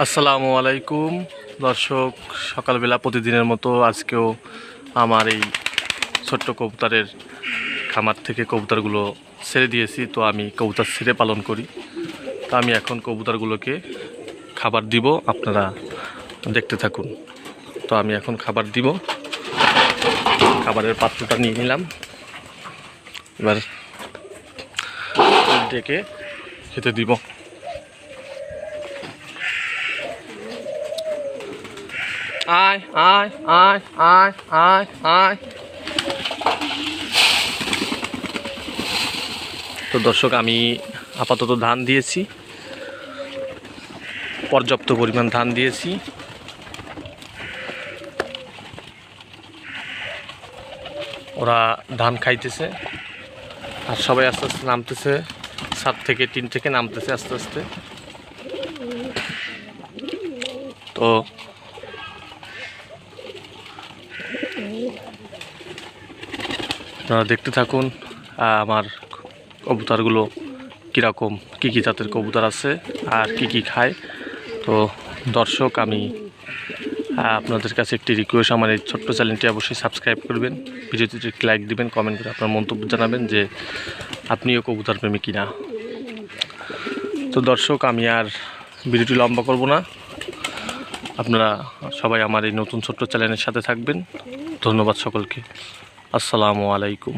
আসসালামু আলাইকুম দর্শক, সকালবেলা প্রতিদিনের মতো আজকেও আমার এই ছোট্ট কবুতরের খামার থেকে কবুতরগুলো ছেড়ে দিয়েছি। তো আমি কবুতর ছেড়ে পালন করি। তো আমি এখন কবুতরগুলোকে খাবার দিব, আপনারা দেখতে থাকুন। তো আমি এখন খাবার দিব, খাবারের পাত্রটা নিয়ে নিলাম, এবার ডেকে খেতে দিব। আয় আয় আয় আয় আয় আয়। তো দর্শক, আমি আপাতত ধান দিয়েছি, পর্যাপ্ত পরিমাণ ধান দিয়েছি। ওরা ধান খাইতেছে আর সবাই আস্তে আস্তে নামতেছে, ছাদ থেকে টিন থেকে নামতেছে আস্তে আস্তে। তো আপনারা দেখতে থাকুন আমার কবুতরগুলো কীরকম, কী কী জাতের কবুতর আছে আর কি কি খায়। তো দর্শক, আমি আপনাদের কাছে একটি রিকোয়েস্ট, আমার এই ছোট্ট চ্যানেলটি অবশ্যই সাবস্ক্রাইব করবেন, ভিডিওতে একটি লাইক দিবেন, কমেন্ট করে আপনার মন্তব্য জানাবেন যে আপনিও কবুতর প্রেমী কিনা। তো দর্শক, আমি আর ভিডিওটি লম্বা করব না, আপনারা সবাই আমার এই নতুন ছোট্ট চ্যানেলের সাথে থাকবেন। ধন্যবাদ সকলকে। আসসালামু আলাইকুম।